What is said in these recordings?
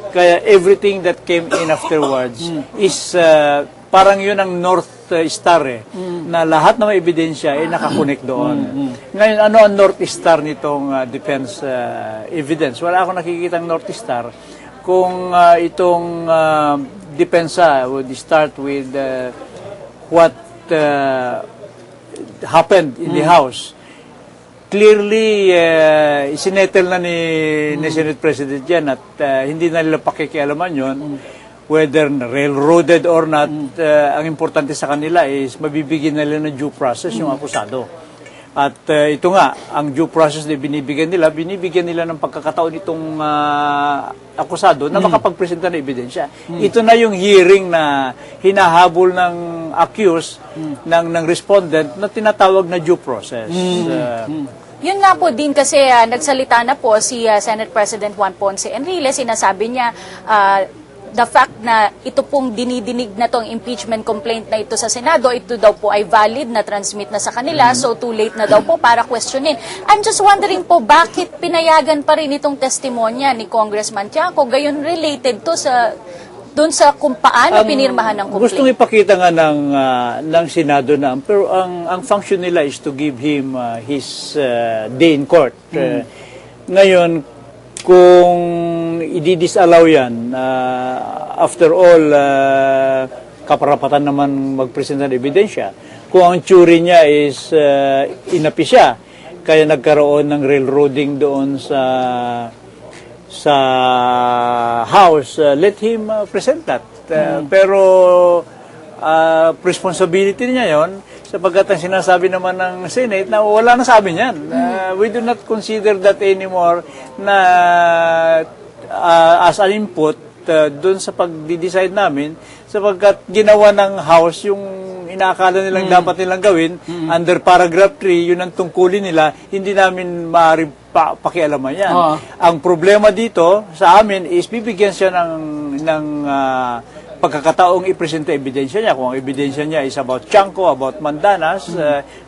Kaya everything that came in afterwards is parang yun ang North Star na lahat ng mga ebidensya ay nakakonect doon. Ngayon, ano ang North Star nitong defense evidence? Wala akong nakikitang North Star kung itong depensa would start with what happened in the House. Clearly, sinettle na ni Senate President yan at hindi na nila pakikialaman yun. Whether railroaded or not, ang importante sa kanila is mabibigyan nila ng due process yung akusado. At ito nga, ang due process na binibigyan nila ng pagkakataon itong akusado na makapagpresenta ng ebidensya. Ito na yung hearing na hinahabol ng accused, ng respondent na tinatawag na due process. Yun nga po din kasi nagsalita na po si Senate President Juan Ponce Enrile, sinasabi niya the fact na ito pong dinidinig na tong impeachment complaint na ito sa Senado, ito daw po ay valid na transmit na sa kanila, so too late na daw po para questionin. I'm just wondering po, bakit pinayagan pa rin itong testimonya ni Congressman Tiangco, gayon related to sa doon sa kung paano pinirmahan ng complaint? Gustong ipakita nga ng Senado na, pero ang function nila is to give him his day in court. Ngayon, kung i-disallow yan, after all, kaparapatan naman magpresenta ng ebidensya. Kung ang theory niya is inapi siya, kaya nagkaroon ng railroading doon sa House, let him present that. Pero responsibility niya yon, sapagkat ang sinasabi naman ng Senate na wala na sabi niyan. We do not consider that anymore na as an input doon sa pag-decide namin, sapagkat ginawa ng House yung inaakala nilang dapat nilang gawin under paragraph 3, yun ang tungkulin nila, hindi namin maaari pakialaman yan. Ang problema dito sa amin is bibigyan siya ng pagkakataong ipresenta ebidensya niya. Kung ang ebidensya niya is about Tiangco, about Mandanas,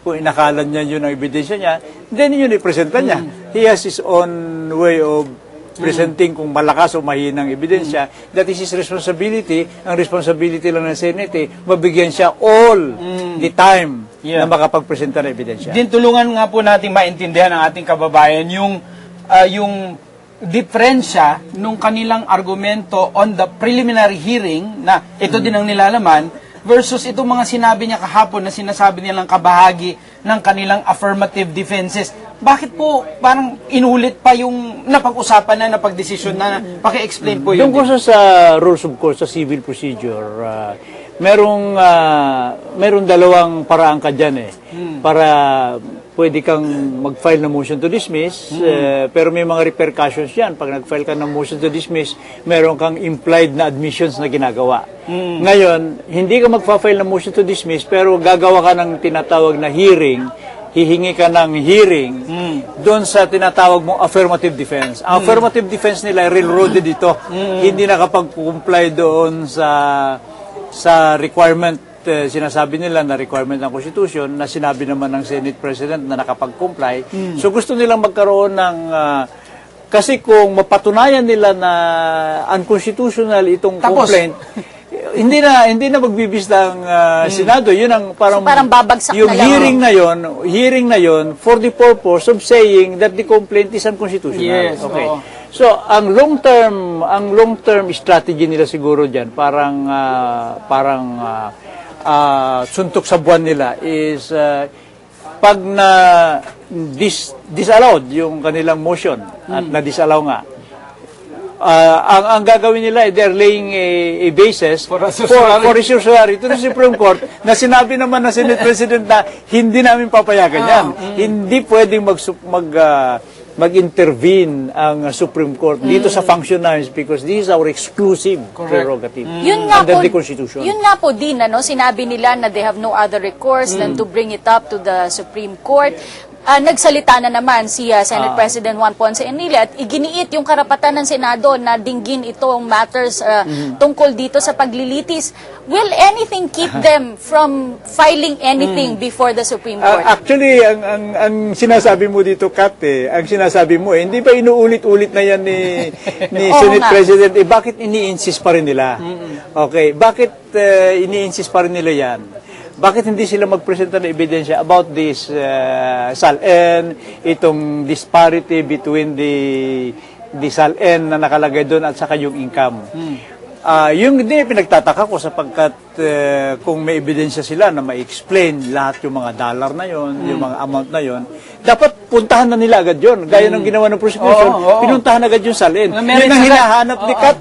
kung inakalan niya yun ang ebidensya niya, then yun ipresenta niya. He has his own way of presenting kung malakas o mahinang ebidensya. That is his responsibility. Ang responsibility lang ng Senate, mabigyan siya all the time na makapagpresenta ng ebidensya. Din tulungan nga po natin maintindihan ng ating kababayan yung diferensya nung kanilang argumento on the preliminary hearing na ito din ang nilalaman versus itong mga sinabi niya kahapon na sinasabi nilang kabahagi ng kanilang affirmative defenses. Bakit po parang inulit pa yung napag-usapan na, napag-desisyon na? Paki-explain po yun. Tungkol sa rules of course, sa civil procedure, merong dalawang paraan ka dyan para pwede kang mag-file ng motion to dismiss, pero may mga repercussions yan. Pag nag-file ka ng motion to dismiss, meron kang implied na admissions na ginagawa. Ngayon, hindi ka mag-file ng motion to dismiss, pero gagawa ka ng tinatawag na hearing, hihingi ka ng hearing doon sa tinatawag mong affirmative defense. Ang affirmative defense nila, railroaded ito. Hindi nakapag-comply doon sa requirement, sinasabi nila na requirement ng Constitution, na sinabi naman ng Senate President na nakapag-comply. So gusto nilang magkaroon ng kasi kung mapatunayan nila na unconstitutional itong complaint, hindi na magbibista ang Senado. Yun ang parang babagsak yung na lang. hearing na yon for the purpose of saying that the complaint is unconstitutional. Yes, okay. So ang long term strategy nila siguro diyan parang suntok sa buwan nila is pag na disallowed yung kanilang motion at na disallow nga, ang gagawin nila, they're laying a basis for a certiorari to the Supreme Court na sinabi naman na Senate President na hindi namin papayagan yan. Hindi pwedeng mag-intervene ang Supreme Court dito sa function namin because this is our exclusive prerogative under the Constitution. Yun nga po din, sinabi nila na they have no other recourse than to bring it up to the Supreme Court. nagsalita na naman si Senate President Juan Ponce Enrile at iginiit yung karapatan ng Senado na dinggin itong matters tungkol dito sa paglilitis. Will anything keep them from filing anything before the Supreme Court? Actually, ang sinasabi mo dito, Kat, ang sinasabi mo, hindi ba inuulit-ulit na yan ni Oo Senate nga. President? Bakit ini-insist pa rin nila? Okay, bakit ini-insist pa rin nila yan? Bakit hindi sila magpresenta ng ebidensya about this SALN, itong disparity between the SALN na nakalagay doon at saka yung income? Yung hindi pinagtataka ko sapagkat kung may ebidensya sila na ma-explain lahat yung mga dollar na yon, yung mga amount na yon, dapat puntahan na nila agad yon. Gaya ng ginawa ng prosecution, pinuntahan agad yung SALN. Yun ang hinahanap ni Kat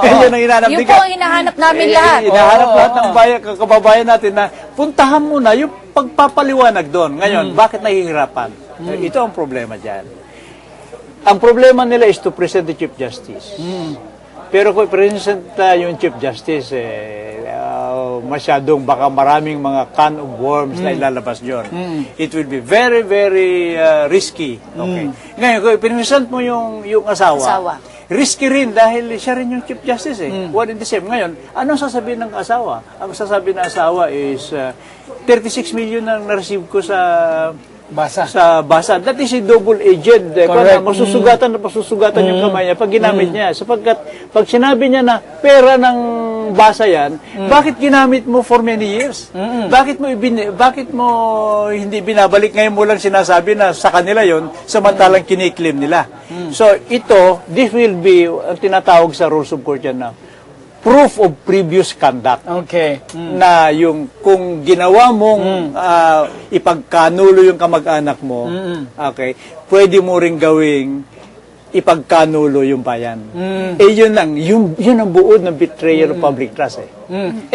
Yun ang hinahanap ni Yun po Kat. ang hinahanap namin lahat. Hinahanap lahat ng kababayan natin na puntahan mo na yung pagpapaliwanag doon. Ngayon, bakit nahihirapan? Ito ang problema dyan. Ang problema nila is to present the Chief Justice. Pero kung present yung Chief Justice, masyadong baka maraming mga can of worms na ilalabas yun. It will be very, very risky. Okay. Ngayon, kung present mo yung asawa, risky rin dahil siya rin yung Chief Justice One in the same. Ngayon, anong sasabihin ng asawa? Ang sasabihin ng asawa is 36 million ang na-receive ko sa basa. That is a double agent. Correct. Masusugatan yung kamay niya pag ginamit niya. Sapagkat pag sinabi niya na pera ng basa yan, bakit ginamit mo for many years? Bakit mo hindi binabalik? Ngayon mo lang sinasabi na sa kanila yon, samantalang kiniklaim nila. So this will be ang tinatawag sa rules of court yan na proof of previous conduct. Okay. Na yung kung ginawa mong ipagkanulo yung kamag-anak mo, okay, pwede mo ring gawing ipagkanulo yung bayan. Yun ang buod ng betrayal of public trust.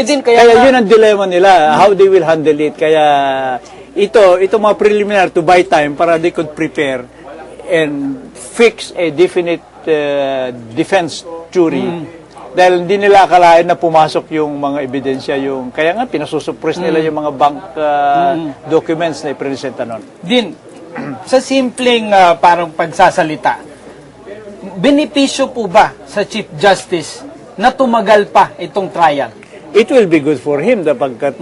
Kaya yun ang dilemma nila, how they will handle it. Kaya ito mga preliminary to buy time para they could prepare and fix a definite defense jury. Dahil hindi nila akalain na pumasok yung mga ebidensya, kaya nga pinasusupress nila yung mga bank documents na ipresenta nun. Din, sa simpleng parang pagsasalita, benepisyo po ba sa Chief Justice na tumagal pa itong trial? It will be good for him sapagkat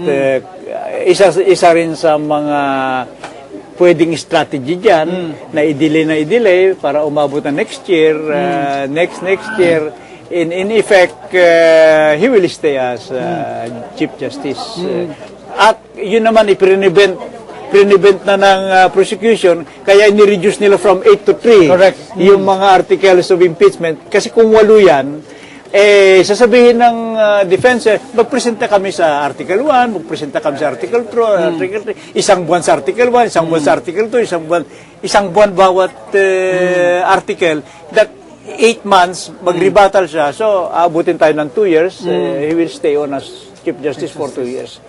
isa rin sa mga pwedeng strategy dyan na i-delay para umabot na next year, next year. In effect, he will stay as Chief Justice. At yun naman, i-prevent na ng prosecution, kaya ni-reduce nila from 8 to 3. Correct. Yung mga articles of impeachment. Kasi kung 8 yan, sasabihin ng defense, magpresenta kami sa Article 1, magpresenta kami sa Article 2, Article 3, isang buwan sa Article 1, isang buwan sa Article 2, isang buwan bawat article, that 8 months, mag-rebuttal siya. So, abutin tayo ng 2 years. He will stay on as Chief Justice for 2 years.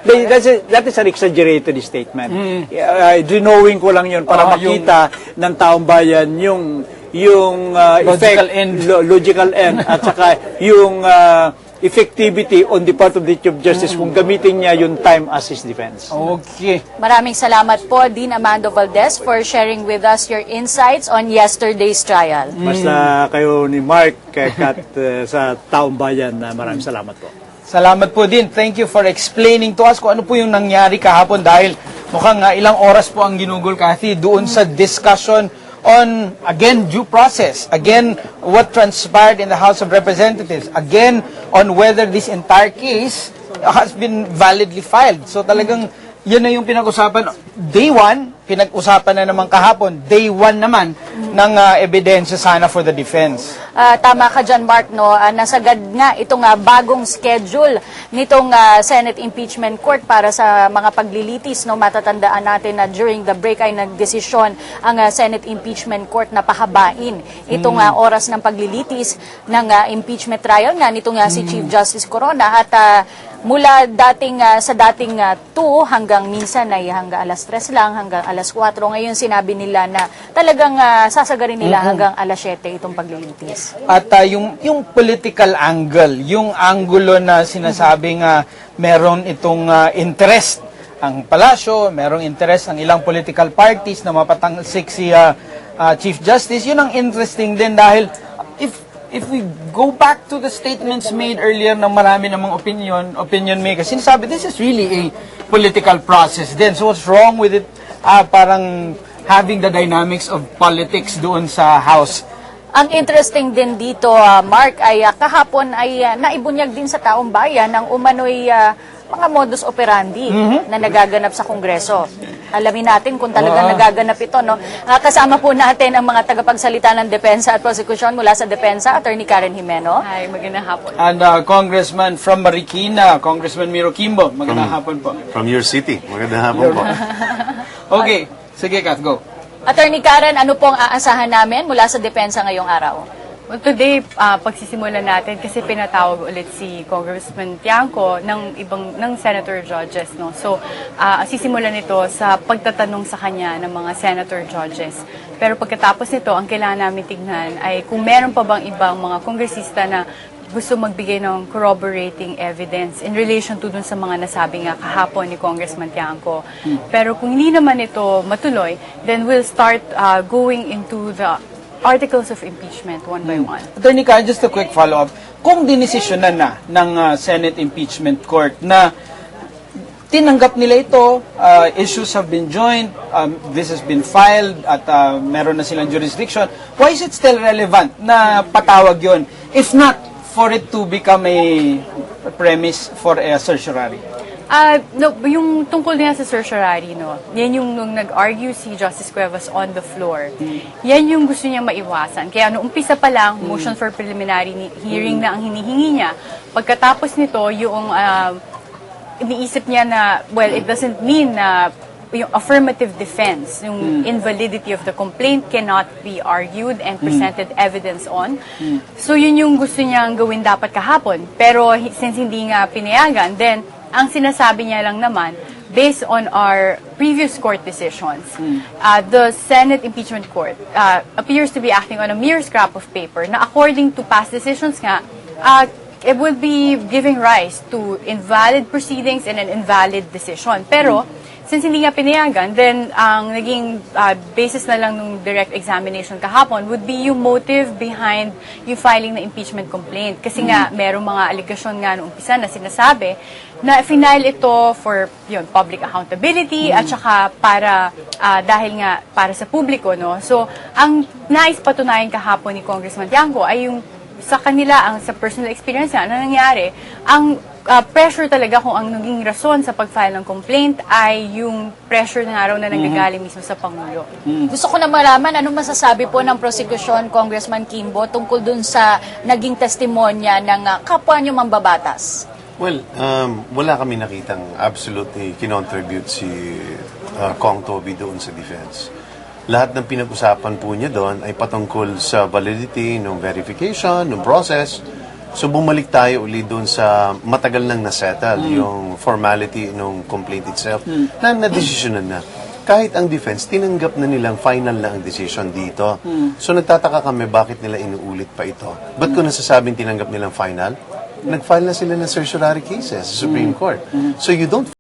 That is an exaggerated statement. Knowing ko lang yun para makita ng taong bayan yung logical end at saka yung effectivity on the part of the Chief Justice kung gamitin niya yung time as his defense. Okay. Maraming salamat po, Dean Amando Valdez, for sharing with us your insights on yesterday's trial. Basta kayo ni Mark, Kat, sa taong bayan, maraming salamat po. Salamat po din. Thank you for explaining to us kung ano po yung nangyari kahapon dahil mukhang ilang oras po ang ginugol, Kathy, doon sa discussion on, again, due process. Again, what transpired in the House of Representatives. Again, on whether this entire case has been validly filed. So talagang, yan na yung pinag-usapan. Day 1, pinag-usapan na naman kahapon. Day 1 naman ng ebidensya sana for the defense. Tama ka dyan, Mark, no? Nasagad nga itong bagong schedule nitong Senate Impeachment Court para sa mga paglilitis. No? Matatandaan natin na during the break ay nagdesisyon ang Senate Impeachment Court na pahabain itong oras ng paglilitis ng impeachment trial nga nitong si Chief Justice Corona. At mula sa dating 2 hanggang minsan ay hanggang alas 3 lang, hanggang alas 4. Ngayon sinabi nila na talagang sasagarin nila hanggang alas 7 itong paglilitis. At yung political angle, yung angulo na sinasabing meron itong interest ang palasyo, merong interest ang ilang political parties na mapatalsik si Chief Justice. Yun ang interesting din dahil if we go back to the statements made earlier ng marami namang opinion makers, sinasabi, this is really a political process din. So what's wrong with it? Parang having the dynamics of politics doon sa House. Ang interesting din dito, Mark, ay kahapon ay naibunyag din sa taong bayan ng umano'y mga modus operandi na nagaganap sa Kongreso. Alamin natin kung talagang nagaganap ito. No? Kasama po natin ang mga tagapagsalita ng Depensa at Prosecution mula sa Depensa, Attorney Karen Jimeno. Hi, magandang hapon. And Congressman from Marikina, Congressman Miro Kimbo. Magandang hapon po. From your city. Magandang hapon po. Okay, sige Kat, go. Attorney Karen, ano pong aasahan namin mula sa Depensa ngayong araw? Well, today, pagsisimulan natin kasi pinatawag ulit si Congressman Tiangco ng Senator Judges. No? So, sisimulan nito sa pagtatanong sa kanya ng mga Senator Judges. Pero pagkatapos nito, ang kailangan namin tignan ay kung meron pa bang ibang mga kongresista na gusto magbigay ng corroborating evidence in relation to dun sa mga nasabi nga kahapon ni Congressman Tiangco. Pero kung hindi naman ito matuloy, then we'll start going into the articles of impeachment one by one. Attorney Karen, just a quick follow-up. Kung dinesisyonan na ng Senate Impeachment Court na tinanggap nila ito, issues have been joined, this has been filed, at meron na silang jurisdiction, why is it still relevant na patawag yon? If not, for it to become a premise for a certiorari? No, yung tungkol niya sa certiorari, no, yan yung nung nag-argue si Justice Cuevas on the floor. Yan yung gusto niya maiwasan. Kaya nung umpisa pa lang, motion for preliminary hearing na ang hinihingi niya. Pagkatapos nito, yung iniisip niya na, well, it doesn't mean na yung affirmative defense, yung invalidity of the complaint cannot be argued and presented evidence on. So yun yung gusto niyang gawin dapat kahapon. Pero since hindi nga pinayagan, then ang sinasabi niya lang naman, based on our previous court decisions, the Senate Impeachment Court appears to be acting on a mere scrap of paper na according to past decisions nga, it would be giving rise to invalid proceedings and an invalid decision. Pero since hindi nga pinayagan, then ang naging basis na lang ng direct examination kahapon would be yung motive behind yung filing na impeachment complaint. Kasi nga, merong mga aligasyon nga noong umpisa na sinasabi na final ito for yun, public accountability at saka para, dahil nga para sa publiko. No? So, ang nais patunayan kahapon ni Congressman Tiangco ay yung sa kanila, sa personal experience nga, na nangyari, ang pressure talaga kung ang naging rason sa pag-file ng complaint ay yung pressure na araw na nanggagaling mismo sa Pangulo. Gusto ko na malaman, anong masasabi po ng prosecution, Congressman Kimbo, tungkol dun sa naging testimonya ng kapwa niyo mambabatas? Well, wala kami nakitang absolutely kinontribute si Kong Toby doon sa defense. Lahat ng pinag-usapan po niya doon ay patungkol sa validity ng verification, ng process. So bumalik tayo uli doon sa matagal nang nasettle yung formality ng complaint itself na na-desisyonan na. Kahit ang defense, tinanggap na nilang final na ang decision dito. So nagtataka kami bakit nila inuulit pa ito. Ba't ko nasasabing tinanggap nilang final? Nag-file na sila ng certiorari cases sa Supreme Court. So you don't